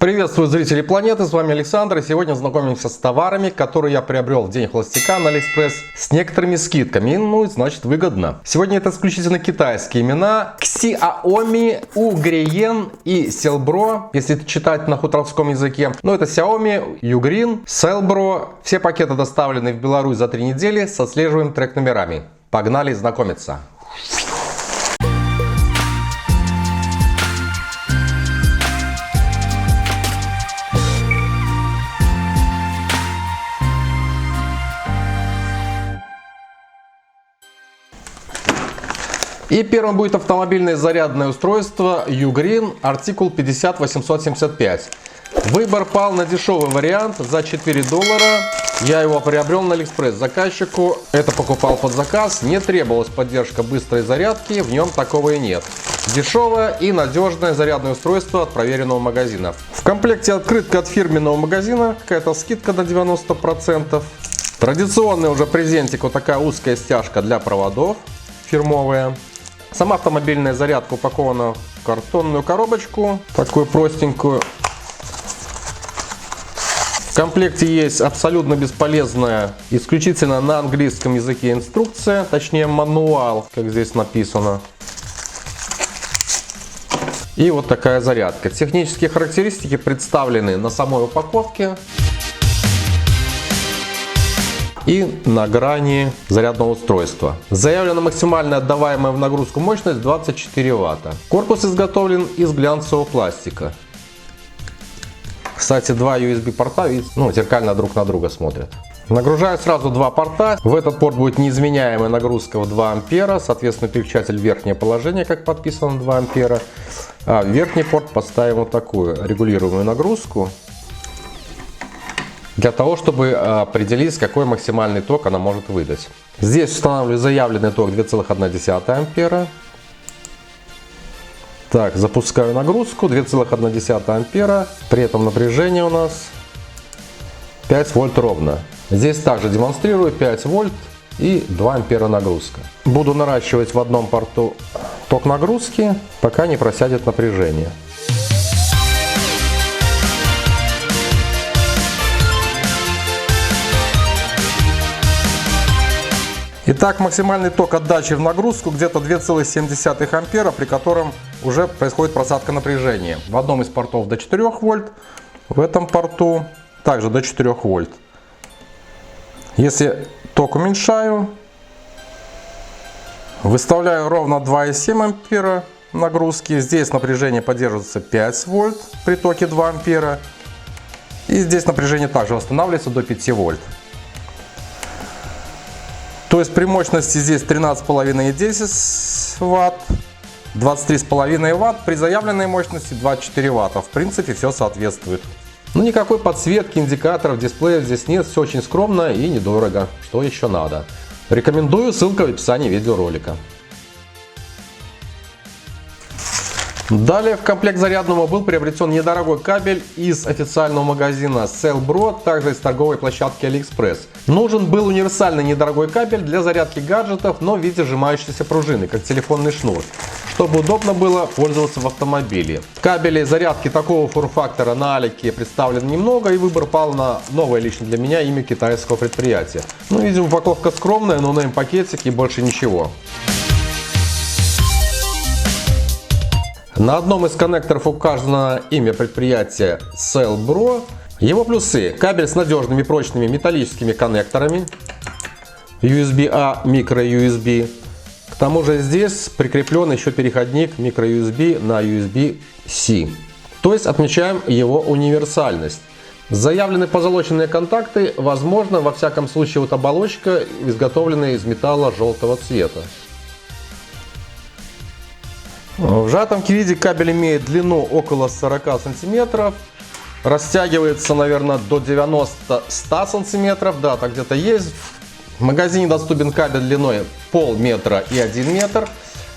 Приветствую зрителей планеты, с вами Александр, и сегодня знакомимся с товарами, которые я приобрел в день холостяка на AliExpress с некоторыми скидками, ну и значит выгодно. Сегодня это исключительно китайские имена: Xiaomi, Ugreen и Selbro, если читать на хуторском языке. Но это Xiaomi, Ugreen, Selbro. Все пакеты доставлены в Беларусь за 3 недели с отслеживаемыми трек-номерами. Погнали знакомиться. И первым будет автомобильное зарядное устройство Ugreen, артикул 50875. Выбор пал на дешевый вариант за $4. Я его приобрел на AliExpress. Заказчику это покупал под заказ. Не требовалась поддержка быстрой зарядки, в нем такого и нет. Дешевое и надежное зарядное устройство от проверенного магазина. В комплекте открытка от фирменного магазина, какая-то скидка на 90%. Традиционный уже презентик, вот такая узкая стяжка для проводов, фирмовая. Сама автомобильная зарядка упакована в картонную коробочку, такую простенькую. В комплекте есть абсолютно бесполезная, исключительно на английском языке инструкция, точнее мануал, как здесь написано. И вот такая зарядка. Технические характеристики представлены на самой упаковке и на грани зарядного устройства. Заявлена максимальная отдаваемая в нагрузку мощность 24 Вт. Корпус изготовлен из глянцевого пластика. Кстати, два USB порта зеркально друг на друга смотрят. Нагружаю сразу два порта. В этот порт будет неизменяемая нагрузка в 2 ампера, соответственно переключатель в верхнее положение, как подписано, 2 ампера. А в верхний порт поставим вот такую регулируемую нагрузку, для того, чтобы определить, какой максимальный ток она может выдать. Здесь устанавливаю заявленный ток 2,1 ампера. Так, запускаю нагрузку 2,1 ампера. При этом напряжение у нас 5 вольт ровно. Здесь также демонстрирую 5 вольт и 2 ампера нагрузка. Буду наращивать в одном порту ток нагрузки, пока не просядет напряжение. Итак, максимальный ток отдачи в нагрузку где-то 2,7 ампера, при котором уже происходит просадка напряжения. В одном из портов до 4 вольт, в этом порту также до 4 вольт. Если ток уменьшаю, выставляю ровно 2,7 ампера нагрузки. Здесь напряжение поддерживается 5 вольт при токе 2 ампера. И здесь напряжение также восстанавливается до 5 вольт. То есть при мощности здесь 13,5 и 10 Вт, 23,5 Вт, при заявленной мощности 24 Вт. В принципе, все соответствует. Но никакой подсветки, индикаторов, дисплеев здесь нет, все очень скромно и недорого. Что еще надо? Рекомендую, ссылка в описании видеоролика. Далее в комплект зарядного был приобретен недорогой кабель из официального магазина Selbro, также из торговой площадки AliExpress. Нужен был универсальный недорогой кабель для зарядки гаджетов, но в виде сжимающейся пружины, как телефонный шнур, чтобы удобно было пользоваться в автомобиле. Кабелей зарядки такого форм-фактора на Алике представлено немного, и выбор пал на новое лично для меня имя китайского предприятия. Ну, видимо, упаковка скромная, но на пакетик и больше ничего. На одном из коннекторов указано имя предприятия Selbro. Его плюсы: кабель с надежными прочными металлическими коннекторами USB-A, micro-USB. К тому же здесь прикреплен еще переходник micro-USB на USB-C. То есть отмечаем его универсальность. Заявлены позолоченные контакты, возможно, во всяком случае вот оболочка изготовлена из металла желтого цвета. В сжатом виде кабель имеет длину около 40 сантиметров, растягивается, наверное, до 90-100 сантиметров, да, так где-то есть. В магазине доступен кабель длиной полметра и 1 метр,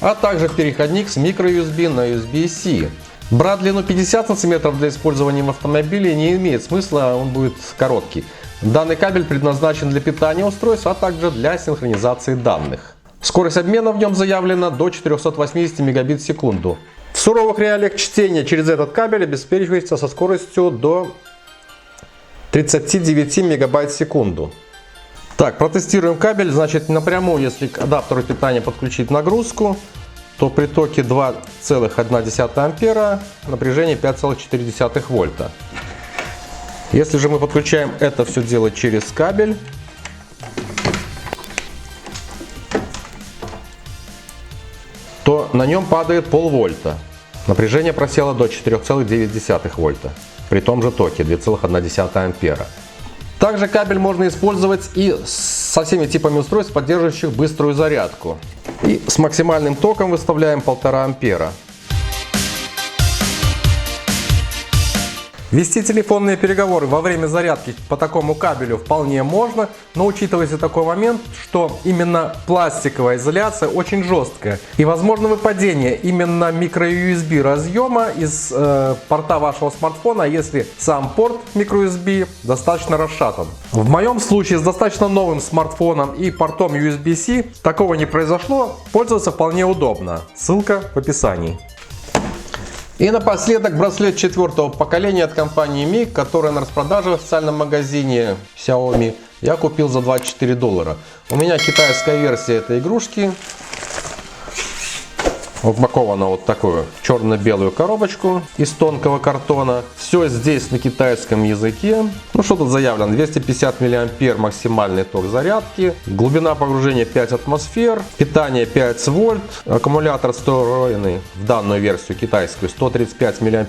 а также переходник с micro-USB на USB-C. Брать длину 50 сантиметров для использования в автомобиле не имеет смысла, он будет короткий. Данный кабель предназначен для питания устройств, а также для синхронизации данных. Скорость обмена в нем заявлена до 480 мегабит в секунду. В В суровых реалиях чтение через этот кабель обеспечивается со скоростью до 39 мегабайт в секунду. Так, протестируем кабель. Значит, напрямую, если к адаптеру питания подключить нагрузку, то при токе 2,1 ампера напряжение 5,4 вольта. Если же мы подключаем это все дело через кабель, то на нем падает полвольта. Напряжение просело до 4,9 вольта при том же токе 2,1 ампера. Также кабель можно использовать и со всеми типами устройств, поддерживающих быструю зарядку. И с максимальным током выставляем 1,5 ампера. Вести телефонные переговоры во время зарядки по такому кабелю вполне можно, но учитывайте такой момент, что именно пластиковая изоляция очень жесткая. И возможно выпадение именно micro-USB разъема из порта вашего смартфона, если сам порт micro-USB достаточно расшатан. В моем случае с достаточно новым смартфоном и портом USB-C такого не произошло, пользоваться вполне удобно. Ссылка в описании. И напоследок браслет 4-го поколения от компании Mi, который на распродаже в официальном магазине Xiaomi я купил за $24. У меня китайская версия этой игрушки. Упакована вот такую черно-белую коробочку из тонкого картона. Все здесь на китайском языке. Ну что тут заявлено? 250 мА максимальный ток зарядки. Глубина погружения 5 атмосфер. Питание 5 вольт. Аккумулятор встроенный в данную версию китайскую 135 мАч.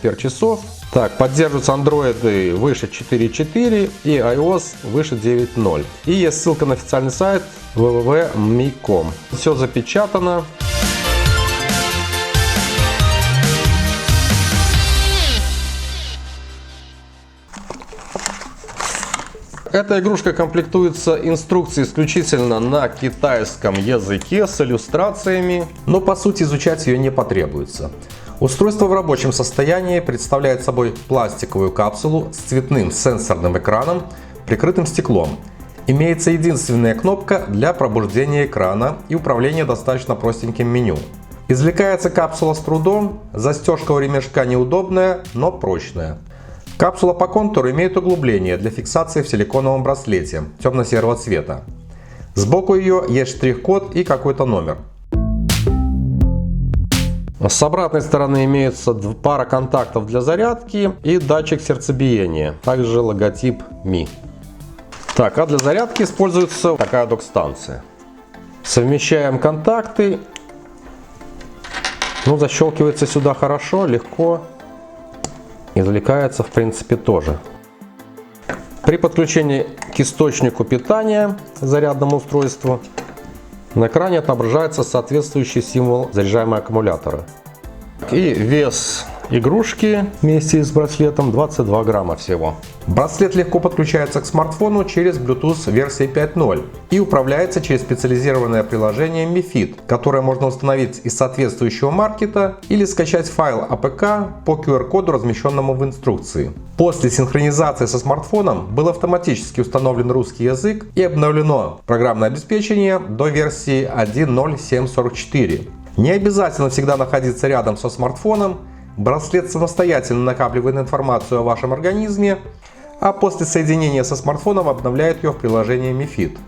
Так, поддерживаются андроиды выше 4.4 и iOS выше 9.0. И есть ссылка на официальный сайт www.mi.com. Все запечатано. Эта игрушка комплектуется инструкцией исключительно на китайском языке с иллюстрациями, но по сути изучать ее не потребуется. Устройство в рабочем состоянии представляет собой пластиковую капсулу с цветным сенсорным экраном, прикрытым стеклом. Имеется единственная кнопка для пробуждения экрана и управления достаточно простеньким меню. Извлекается капсула с трудом, застежка у ремешка неудобная, но прочная. Капсула по контуру имеет углубление для фиксации в силиконовом браслете темно-серого цвета. Сбоку ее есть штрих-код и какой-то номер. С обратной стороны имеется пара контактов для зарядки и датчик сердцебиения, также логотип Mi. Так, а для зарядки используется такая док-станция. Совмещаем контакты. Ну, защелкивается сюда хорошо, легко. Извлекается в принципе тоже. При подключении к источнику питания зарядному устройству на экране отображается соответствующий символ заряжаемого аккумулятора. И вес игрушки вместе с браслетом 22 грамма всего. Браслет легко подключается к смартфону через Bluetooth версии 5.0 и управляется через специализированное приложение Mi Fit, которое можно установить из соответствующего маркета или скачать файл APK по QR-коду, размещенному в инструкции. После синхронизации со смартфоном был автоматически установлен русский язык и обновлено программное обеспечение до версии 1.0744. Не обязательно всегда находиться рядом со смартфоном. Браслет самостоятельно накапливает информацию о вашем организме, а после соединения со смартфоном обновляет ее в приложении Mi Fit.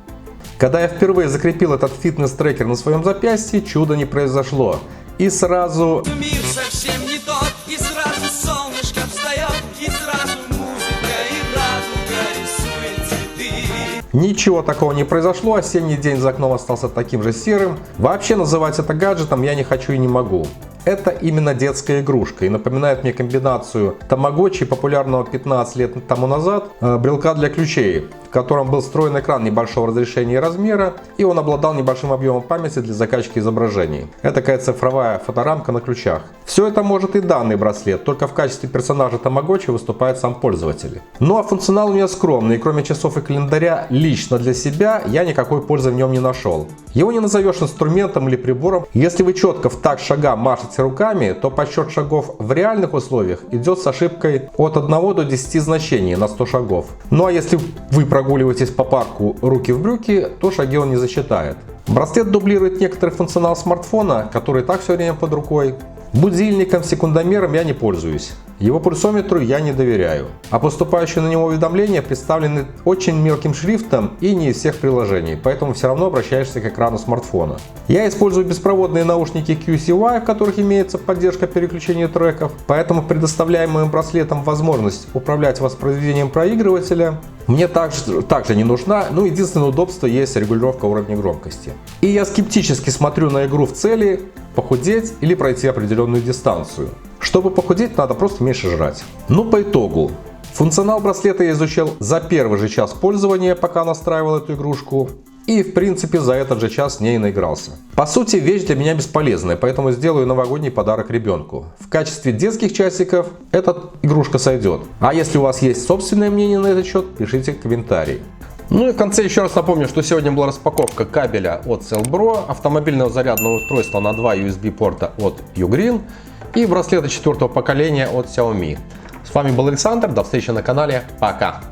Когда я впервые закрепил этот фитнес-трекер на своем запястье, чудо не произошло. И сразу... Мир совсем не тот, и сразу солнышко встает, и сразу музыка и радуга рисует цветы. Ничего такого не произошло, осенний день за окном остался таким же серым. Вообще называть это гаджетом я не хочу и не могу. Это именно детская игрушка и напоминает мне комбинацию тамагочи, популярного 15 лет тому назад, брелка для ключей, в котором был встроен экран небольшого разрешения и размера, и он обладал небольшим объемом памяти для закачки изображений. Это такая цифровая фоторамка на ключах. Все это может и данный браслет, только в качестве персонажа тамагочи выступает сам пользователь. Ну а функционал у меня скромный, и кроме часов и календаря, лично для себя я никакой пользы в нем не нашел. Его не назовешь инструментом или прибором. Если вы четко в такт шагам машете руками, то подсчет шагов в реальных условиях идет с ошибкой от 1 до 10 значений на 100 шагов. Ну а если вы прогуливаетесь по парку руки в брюки, то шаги он не засчитает. Браслет дублирует некоторый функционал смартфона, который и так все время под рукой. Будильником, секундомером я не пользуюсь. Его пульсометру я не доверяю. А поступающие на него уведомления представлены очень мелким шрифтом и не из всех приложений, поэтому все равно обращаешься к экрану смартфона. Я использую беспроводные наушники QCY, в которых имеется поддержка переключения треков, поэтому предоставляя моим браслетам возможность управлять воспроизведением проигрывателя мне также не нужна, но единственное удобство есть регулировка уровня громкости. И я скептически смотрю на игру в цели похудеть или пройти определенную дистанцию. Чтобы похудеть, надо просто меньше жрать. Но по итогу, функционал браслета я изучил за первый же час пользования, пока настраивал эту игрушку. И в принципе за этот же час не наигрался. По сути, вещь для меня бесполезная, поэтому сделаю новогодний подарок ребенку. В качестве детских часиков эта игрушка сойдет. А если у вас есть собственное мнение на этот счет, пишите комментарии. Ну и в конце еще раз напомню, что сегодня была распаковка кабеля от Cellbro, автомобильного зарядного устройства на 2 USB порта от Ugreen и браслета 4-го поколения от Xiaomi. С вами был Александр, до встречи на канале, пока!